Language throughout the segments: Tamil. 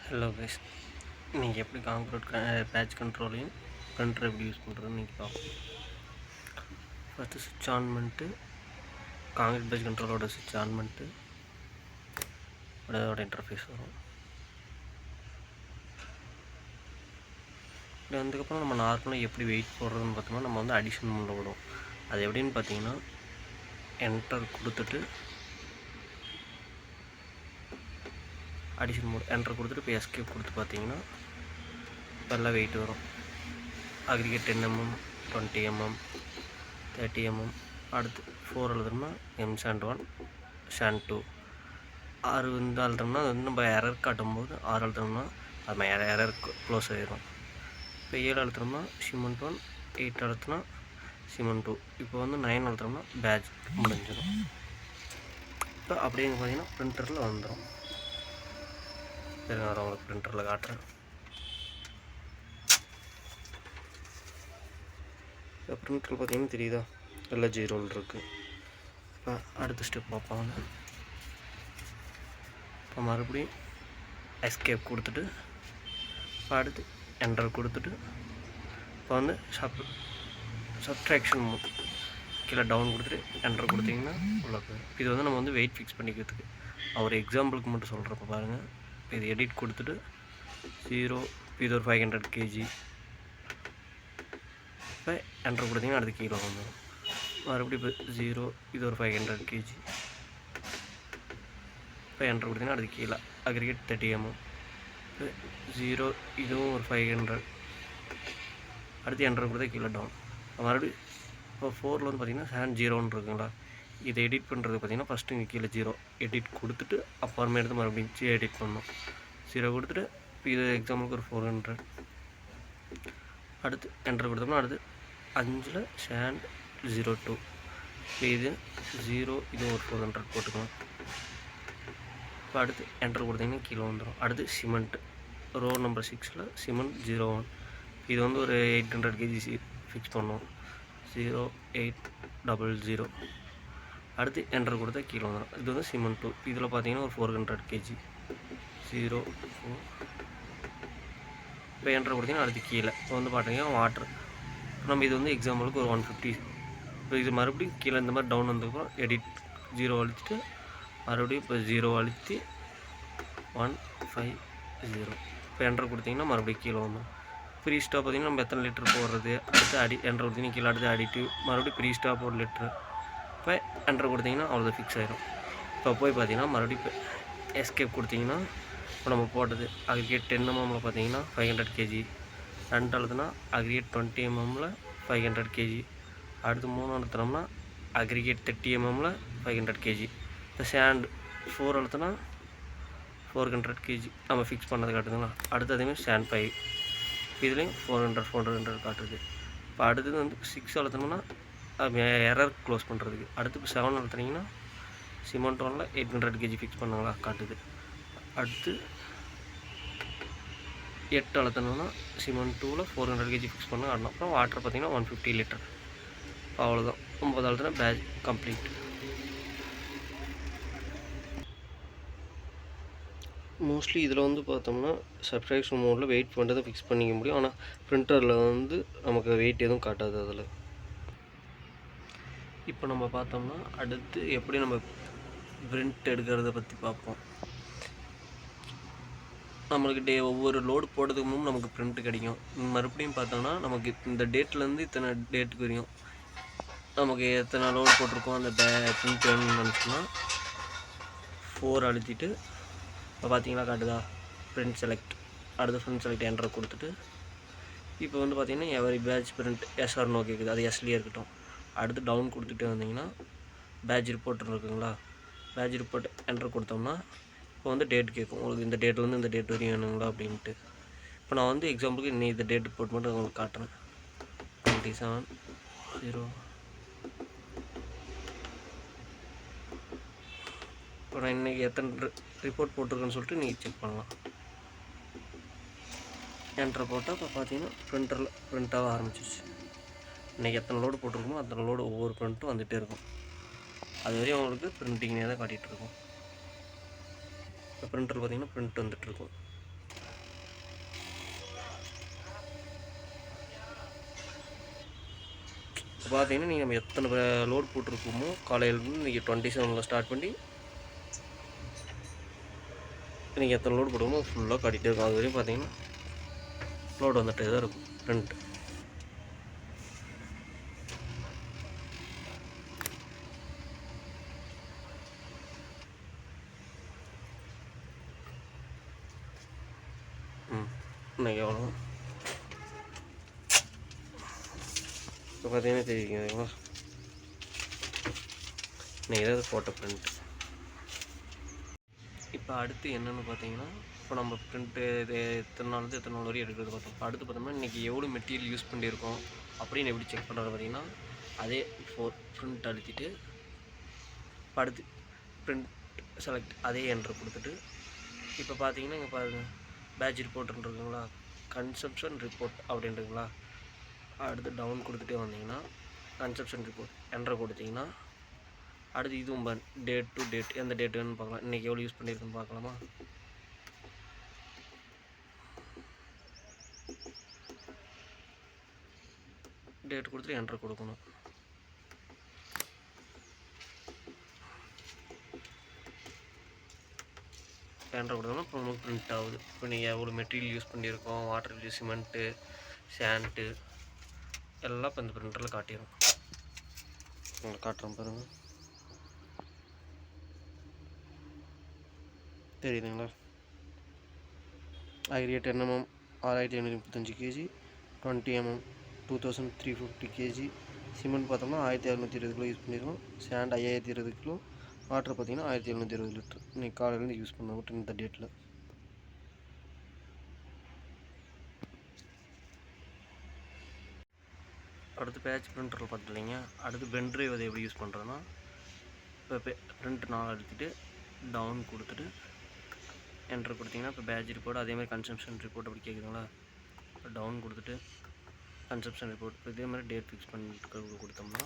ஹலோ கைஸ், நீங்கள் எப்படி காங்க்ரீட் பேட்ச் கண்ட்ரோலையும் பிரிண்டர் எப்படி யூஸ் பண்ணுறதுன்னு நீங்கள் பார்ப்போம். ஃபஸ்ட்டு சுவிட்ச் ஆன் பண்ணிட்டு காங்க்ரீட் பேட்ச் கண்ட்ரோலோட சுவிட்ச் ஆன் பண்ணிட்டு அதோட இன்டர்ஃபேஸ் வரும். இப்படி வந்ததுக்கப்புறம் நம்ம நார்மலாக எப்படி வெயிட் போடுறதுன்னு பார்த்தோம்னா நம்ம வந்து அடிஷன் மோடில் விடுவோம். அது எப்படின்னு பார்த்தீங்கன்னா என்டர் கொடுத்துட்டு அடிஷன் மோட் என்டர் கொடுத்துட்டு இப்போ எஸ்கேப் கொடுத்து பார்த்தீங்கன்னா நல்லா வெயிட் வரும். Aggregate 10 mm 20 mm 30 mm. அடுத்து 4 எழுதுறோம்னா M sand 1 sand 2. 6 வந்து அழுத்தோம்னா அது வந்து நம்ம எரர் காட்டும்போது 6 எழுதுறோம்னா அது எரர் க்ளோஸ் ஆகிடும். இப்போ 7 எழுத்துறோம்னா சிமெண்ட் 1, 8 எழுத்துனா சிமெண்ட் 2. இப்போ வந்து 9 எழுத்துறோம்னா பேட்ச் முடிஞ்சிடும். இப்போ அப்படியே பார்த்தீங்கன்னா பிரிண்டரில் வந்துடும். சரி, நான் உங்களுக்கு பிரிண்டரில் காட்டுறேன். இப்போ பிரிண்டரில் பார்த்தீங்கன்னா தெரியுதா, எல்லாம் 0 இருக்குது. இப்போ அடுத்த ஸ்டெப் பார்ப்பாங்க. இப்போ மறுபடியும் எஸ்கேப் கொடுத்துட்டு இப்போ அடுத்து என்டர் கொடுத்துட்டு இப்போ வந்து சப்ட்ராக்ஷன் கீழே டவுன் கொடுத்துட்டு என்டர் கொடுத்தீங்கன்னா உள்ள போயிடும். இது வந்து நம்ம வந்து வெயிட் ஃபிக்ஸ் பண்ணிக்கிறதுக்கு ஒரு எக்ஸாம்பிளுக்கு மட்டும் சொல்கிறப்ப பாருங்கள். இப்போ இது எடிட் கொடுத்துட்டு 0, இது ஒரு 500 kg. இப்போ என்டர் கொடுத்தீங்கன்னா அடுத்து கீழே வந்துடும். மறுபடியும் இப்போ 0, இது ஒரு 500 kg. இப்போ என்டர் கொடுத்தீங்கன்னா அடுத்து கீழே அக்ரிகேட் 30 mm. இப்போ 0, இதுவும் ஒரு 500. அடுத்து என்டர் கொடுத்தா கீழே டவுன். மறுபடியும் இப்போ 4ல் வந்து பார்த்திங்கன்னா sand 0 இருக்குங்களா. இதை எடிட் பண்ணுறது பார்த்திங்கன்னா ஃபஸ்ட்டு இங்கே கீழே 0 எடிட் கொடுத்துட்டு அப்புறமே எடுத்து மறுபடியும் எடிட் பண்ணணும். 0 கொடுத்துட்டு இப்போ இது எக்ஸாம்பிளுக்கு ஒரு 400. அடுத்து என்டர் கொடுத்தோம்னா அடுத்து 5ல் sand 02. இப்போ இது 0, இது ஒரு 400 போட்டுக்கலாம். இப்போ அடுத்து என்டர் கொடுத்தீங்கன்னா கீழே வந்துடும். அடுத்து சிமெண்ட் ரோ நம்பர் 6ல் சிமெண்ட் 01. இது வந்து ஒரு 800 kg ஃபிக்ஸ் பண்ணுவோம். 0800. அடுத்து என்டர் கொடுத்தா கீழே வந்துடும். இது வந்து சிமெண்ட் 2. இதில் பார்த்தீங்கன்னா ஒரு 400 kg 04. இப்போ என்டர் கொடுத்தீங்கன்னா அடுத்து கீழே இப்போ வந்து பார்த்தீங்கன்னா வாட்டர். நம்ம இது வந்து எக்ஸாம்பிளுக்கு ஒரு 150. இப்போ இது மறுபடியும் கீழே இந்த மாதிரி டவுன் வந்ததுக்கப்புறம் எடிட் 0 அழிச்சிட்டு மறுபடியும் இப்போ 0 அழித்து 150. இப்போ என்டர் கொடுத்தீங்கன்னா மறுபடியும் கீழே வந்துடும். ப்ரீ ஸ்டாப் பார்த்திங்கன்னா நம்ம எத்தனை லிட்டர் போடுறது, அடுத்து என்டர் கொடுத்தீங்கன்னா கீழே அடுத்து அடிட்டிவ் மறுபடியும் ப்ரீ ஸ்டாப் 1 லிட்டரு. இப்போ என்டர் கொடுத்தீங்கன்னா அவ்வளோ ஃபிக்ஸ் ஆகிடும். இப்போ போய் பார்த்தீங்கன்னா மறுபடியும் இப்போ எஸ்கேப் கொடுத்தீங்கன்னா இப்போ நம்ம போட்டது அக்ரிகேட் 10 mmல பார்த்தீங்கன்னா 500 kg. 2 எழுதுனா அக்ரிகேட் 20 mmல 500 kg. அடுத்து 3 எழுத்துனோம்னா அக்ரிகேட் 30 mmல 500 kg. இப்போ sand 4 எழுத்துனா 400 kg நம்ம ஃபிக்ஸ் பண்ணது காட்டுதுங்களா. அடுத்து அதேமாதிரி sand 5. இதுலேயும் 400 காட்டுது. இப்போ அடுத்தது வந்து 6 எழுத்துனோம்னா எரர் க்ளோஸ் பண்ணுறதுக்கு. அடுத்து இப்போ 7 எழுத்துனீங்கன்னா சிமெண்ட் 1ல் 800 kg ஃபிக்ஸ் பண்ணாங்களா காட்டுது. அடுத்து 8 எழுத்துனோம்னா சிமெண்ட் 2ல் 400 kg ஃபிக்ஸ் பண்ண காட்டணும். அப்புறம் வாட்டர் பார்த்திங்கன்னா 150 லிட்டர். அவ்வளோதான். 9 எழுத்துனா பேட்ச் கம்ப்ளீட். மோஸ்ட்லி இதில் வந்து பார்த்தோம்னா சப்ட்ராக்ஷன் மோடில் வெயிட் பண்ணுறதை ஃபிக்ஸ் பண்ணிக்க முடியும். ஆனால் பிரிண்டரில் வந்து நமக்கு வெயிட் எதுவும் காட்டாது அதில். இப்போ நம்ம பார்த்தோம்னா அடுத்து எப்படி நம்ம பிரிண்ட் எடுக்கிறத பற்றி பார்ப்போம். நம்மளுக்கு ஒவ்வொரு லோடு போடுறதுக்கு முன்பு நமக்கு பிரிண்ட் கிடைக்கும். மறுபடியும் பார்த்தோம்னா நமக்கு இந்த டேட்லேருந்து இத்தனை டேட்டுக்கு வரையும் நமக்கு எத்தனை லோடு போட்டிருக்கோம் அந்த பிரிண்ட் வேணும்னு நினச்சோம்னா 4 அழுத்திட்டு இப்போ பார்த்தீங்கன்னா காட்டுதா பிரிண்ட் செலக்ட். அடுத்து பிரிண்ட் செலக்ட் என்டர் கொடுத்துட்டு இப்போ வந்து பார்த்திங்கன்னா every batch print SR no கேட்குது, அது எஸ்லேயே இருக்கட்டும். அடுத்து டவுன் கொடுத்துட்டு வந்தீங்கன்னா பேட்ச் ரிப்போர்ட் இருக்குங்களா. பேட்ச் ரிப்போர்ட் என்டர் கொடுத்தோம்னா இப்போ வந்து டேட் கேட்கும். உங்களுக்கு இந்த டேட்லேருந்து இந்த டேட் வரையும் வேணுங்களா அப்படின்ட்டு. இப்போ நான் வந்து எக்ஸாம்பிளுக்கு இன்னும் இந்த டேட் ரிப்போர்ட் மட்டும் உங்களுக்கு காட்டுறேன். 27/0. இப்போ நான் இன்றைக்கி எத்தனை ரிப்போர்ட் போட்டிருக்கேன்னு சொல்லிட்டு நீங்கள் செக் பண்ணலாம். என்டர் போட்டால் இப்போ பார்த்தீங்கன்னா பிரிண்டரில் பிரிண்ட்டாக ஆரம்பிச்சிச்சு. இன்றைக்கி எத்தனை லோடு போட்டிருக்கோமோ அத்தனை லோடு ஒவ்வொரு பிரிண்ட்டும் வந்துகிட்டே இருக்கும். அது வரையும் உங்களுக்கு பிரிண்டிங்னே தான் காட்டிகிட்ருக்கும். இப்போ பிரிண்டர் பார்த்திங்கன்னா பிரிண்ட் வந்துட்டுருக்கும். இப்போ பார்த்தீங்கன்னா நீங்கள் நம்ம எத்தனை லோட் போட்டிருக்கோமோ காலையிலேருந்து நீங்கள் 27 ஸ்டார்ட் பண்ணி நீங்கள் எத்தனை லோடு போடுவோமோ ஃபுல்லாக காட்டிகிட்டே இருக்கும். அது வரையும் பார்த்தீங்கன்னா லோடு வந்துகிட்டே தான் இருக்கும் பிரிண்ட். இன்னைக்கு எவ்வளோ இப்போ பார்த்தீங்கன்னா தெரியுங்களா, இன்றைக்கி ஏதாவது ஃபோட்டோ பிரிண்ட். இப்போ அடுத்து என்னென்னு பார்த்தீங்கன்னா, இப்போ நம்ம பிரிண்ட்டு இது எத்தனை நாள் வரையும் எடுக்கிறது பார்த்தோம். இப்போ அடுத்து பார்த்தோம்னா இன்றைக்கி எவ்வளோ மெட்டீரியல் யூஸ் பண்ணியிருக்கோம் அப்படின்னு எப்படி செக் பண்ணுறது பார்த்தீங்கன்னா, அதே பிரிண்ட் அழுத்திட்டு அடுத்து பிரிண்ட் செலக்ட் அதே என்ட்ரு கொடுத்துட்டு இப்போ பார்த்தீங்கன்னா இங்கே பாருங்கள் பேட்ச் ரிப்போர்ட்னு இருக்குங்களா, கன்சப்ஷன் ரிப்போர்ட் அப்படின்றீங்களா, அடுத்து டவுன் கொடுத்துட்டே வந்தீங்கன்னா கன்சப்ஷன் ரிப்போர்ட் என்ட்ரு கொடுத்தீங்கன்னா அடுத்து இதுவும் டேட் டு டேட் எந்த டேட்டுன்னு பார்க்கலாம். இன்றைக்கி எவ்வளோ யூஸ் பண்ணியிருக்குன்னு பார்க்கலாமா. டேட் கொடுத்துட்டு என்ட்ரு கொடுக்கணும். என்ட்ரு கொடுத்தோம்னா இப்போ நமக்கு பிரிண்ட் ஆகுது. இப்போ நீங்கள் எவ்வளோ மெட்டீரியல் யூஸ் பண்ணியிருக்கோம், வாட்டர் யூஸ், சிமெண்ட்டு, சாண்ட்டு எல்லாம் இப்போ இந்த பிரிண்டரில் காட்டிடும். உங்களுக்கு காட்டுறோம் பாருங்கள், தெரியுதுங்களா. aggregate 10 mm 6535 kg, 20 mm 2350 kg, cement பார்த்தோம்னா 1620 கிலோ யூஸ் பண்ணியிருக்கோம், சாண்ட் 5020 கிலோ, வாட்டர் பார்த்தீங்கன்னா 1720 லிட்டர் இன்றைக்கி காலையிலேருந்து யூஸ் பண்ண மட்டும் இந்த டேட்டில். அடுத்து பேட்ச் பிரிண்டரில் பார்த்துட்டிங்க. அடுத்து பென் ட்ரைவ் அதை எப்படி யூஸ் பண்ணுறதுன்னா, இப்போ பிரிண்ட் நாள் எடுத்துகிட்டு டவுன் கொடுத்துட்டு என்ட்ரு கொடுத்தீங்கன்னா இப்போ பேட்ச் ரிப்போர்ட் அதேமாதிரி கன்சம்ஷன் ரிப்போர்ட் அப்படி கேட்குதுங்களா. இப்போ டவுன் கொடுத்துட்டு கன்சப்ஷன் ரிப்போர்ட் இப்போ இதே மாதிரி டேட் ஃபிக்ஸ் பண்ணிட்டு கொடுத்தோம்னா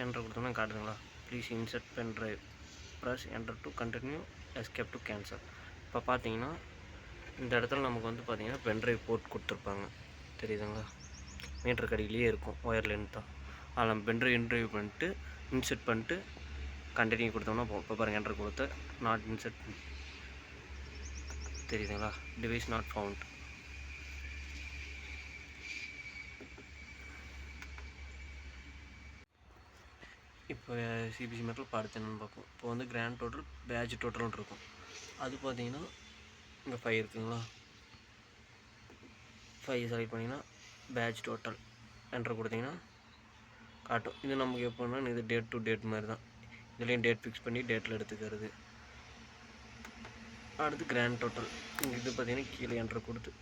என்ட்ரு கொடுத்தோம்னா காட்டுதுங்களா. Please insert pen drive, press enter to continue, escape to cancel. இப்போ பார்த்தீங்கன்னா இந்த இடத்துல நமக்கு வந்து பார்த்தீங்கன்னா பென் ட்ரைவ் போர்ட் கொடுத்துருப்பாங்க, தெரியுதுங்களா. மீட்டர் கடியிலேயே இருக்கும், ஒயர் லென்த் தான். அதில் நம்ம பென் ட்ரைவ் இன்டர்வியூ பண்ணிட்டு இன்சர்ட் பண்ணிட்டு கண்டினியூ கொடுத்தோம்னா போகும். இப்போ பாருங்கள் என்ட்ரு கொடுத்து நாட் இன்சர்ட், தெரியுதுங்களா, டிவைஸ் நாட் ஃபவுண்ட். இப்போ சிபிசி மெட்டல் பார்த்து என்னென்னு பார்ப்போம். இப்போ வந்து கிராண்ட் டோட்டல் பேட்ச் டோட்டல்னு இருக்கும். அது பார்த்தீங்கன்னா இங்கே 5 இருக்குங்களா, 5 செலக்ட் பண்ணிங்கன்னா பேட்ச் டோட்டல் என்ட்ரு கொடுத்தீங்கன்னா காட்டும். இது நமக்கு எப்போன்னா இது டேட் டு டேட் மாதிரி தான், இதுலேயும் டேட் ஃபிக்ஸ் பண்ணி டேட்டில் எடுத்துக்கிறது. அடுத்து கிராண்ட் டோட்டல், இங்கே இது பார்த்தீங்கன்னா கீழே என்ட்ரு கொடுத்து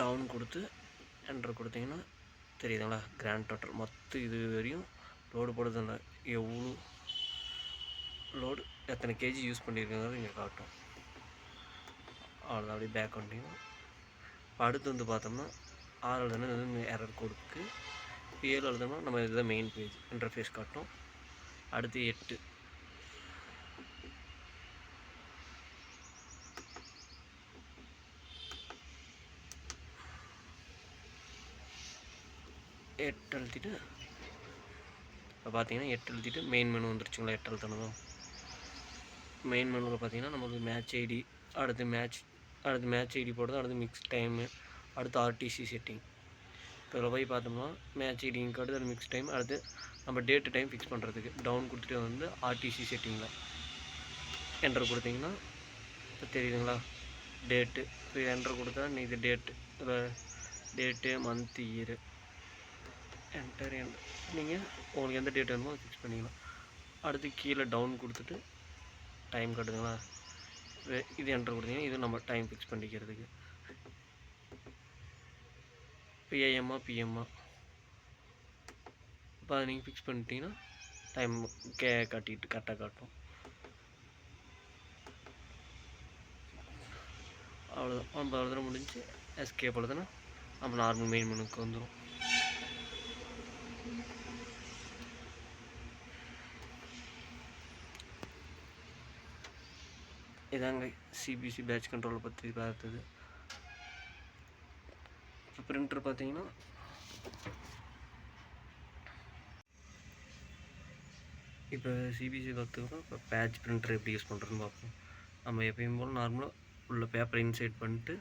டவுன் கொடுத்து என்ட்ரு கொடுத்தீங்கன்னா தெரியுதுங்களா, கிராண்ட் டோட்டல் மொத்தம் இது வரையும் லோடு போடுறதுல எவ்வளோ லோடு எத்தனை கேஜி யூஸ் பண்ணியிருக்கிறது இங்கே காட்டும். அவ்வளோதான், அப்படியே பேக் வந்துட்டிங்கன்னா அடுத்து வந்து பார்த்தோம்னா 6 எழுதுனா எரர் கோடுக்கு, 7 எழுதுனா நம்ம இதுதான் மெயின் பேஜ் இன்டர்ஃபேஸ் காட்டும். அடுத்து 8 அழுத்திட்டு இப்போ பார்த்தீங்கன்னா 8 அழுத்திட்டு மெயின் மெனு வந்துருச்சுங்களா. 8 அழுத்தணும். மெயின் மெனுவில் பார்த்தீங்கன்னா நம்மளுக்கு மேட்ச் ஐடி, அடுத்து மேட்ச் ஐடி போடுறது, அடுத்து மிக்ஸ் டைமு, அடுத்து ஆர்டிசி செட்டிங். இப்போ இதில் போய் பார்த்தோம்னா மேட்ச் ஐடிங்க அடுத்து மிக்ஸ் டைம், அடுத்து நம்ம டேட்டு டைம் ஃபிக்ஸ் பண்ணுறதுக்கு டவுன் கொடுத்துட்டு வந்து ஆர்டிசி செட்டிங்கில் என்ட்ரு கொடுத்தீங்கன்னா இப்போ தெரியுதுங்களா டேட்டு. இப்போ என்ட்ரு கொடுத்தா இது டேட்டு மந்த் இயரு என்டர் நீங்கள் உங்களுக்கு எந்த டேட் வேணுமோ அதை ஃபிக்ஸ் பண்ணிக்கலாம். அடுத்து கீழே டவுன் கொடுத்துட்டு டைம் காட்டுதுங்களா, இது என்ட்ரு கொடுத்தீங்கன்னா இது நம்ம டைம் ஃபிக்ஸ் பண்ணிக்கிறதுக்கு. இப்போ ஏஎம்மா பிஎம்மா இப்போ அதை நீங்கள் ஃபிக்ஸ் பண்ணிட்டீங்கன்னா டைம் காட்டிட்டு கரெக்டாக காட்டும். அவ்வளோதான். நம்ம அவ்வளோதான் முடிஞ்சு எஸ்கேப் அவ்வளோதானே நம்ம நார்மல் மெயின் மெனுக்கு வந்துடும். இதாங்க சிபிசி பேட்ச் கண்ட்ரோலை பற்றி பார்த்தது. இப்போ பிரிண்டர் பார்த்தீங்கன்னா இப்போ சிபிசி பார்த்துக்கிறோம். இப்போ பேட்ச் பிரிண்டர் எப்படி யூஸ் பண்ணுறதுன்னு பார்ப்போம். நம்ம எப்பயும் போல் நார்மலாக உள்ள பேப்பரை இன்சைட் பண்ணிட்டு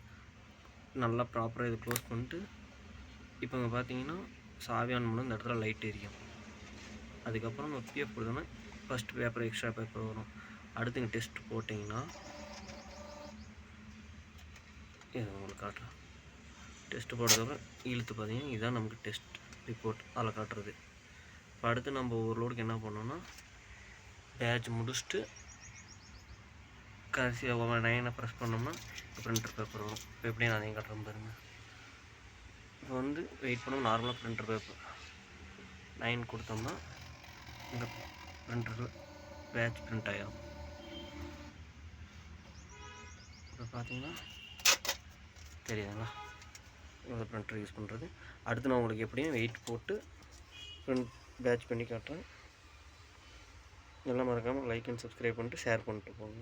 நல்லா ப்ராப்பராக இதை க்ளோஸ் பண்ணிட்டு இப்போ இங்கே பார்த்தீங்கன்னா சாவி ஆன் பண்ண இந்த இடத்துல லைட் எரியும். அதுக்கப்புறம் நம்ம பிஎஃப் கொடுத்தோன்னா ஃபஸ்ட்டு பேப்பர் எக்ஸ்ட்ரா பேப்பர் வரும். அடுத்து இங்கே டெஸ்ட் போட்டிங்கன்னா இது உங்களுக்கு காட்டுறேன். டெஸ்ட்டு போட்டதுக்கப்புறம் இழுத்து பார்த்தீங்கன்னா இதுதான் நமக்கு டெஸ்ட் ரிப்போர்ட் அதில் காட்டுறது. இப்போ அடுத்து நம்ம ஒரு லோடுக்கு என்ன பண்ணோன்னா பேட்ச் முடிச்சுட்டு கடைசியாக 9 ப்ரெஸ் பண்ணோம்னா பிரிண்டர் பேப்பர் வரும். இப்போ எப்படியும் அதையும் காட்டுறேன் பாருங்கள். இப்போ வந்து வெயிட் பண்ணோம். நார்மலாக பிரிண்டர் பேப்பர் 9 கொடுத்தோம்னா இந்த பிரிண்டரில் பேட்ச் பிரிண்ட் ஆகிடும். இப்போ பார்த்தீங்கன்னா தெரியுதுங்களா இந்த பிரிண்டர் யூஸ் பண்ணுறது. அடுத்து நான் உங்களுக்கு எப்படியும் வெயிட் போட்டு பிரிண்ட் பேட்ச் பண்ணி காட்டுறேன். எல்லாம் மறக்காமல் லைக் அண்ட் சப்ஸ்கிரைப் பண்ணிட்டு ஷேர் பண்ணிட்டு போங்க.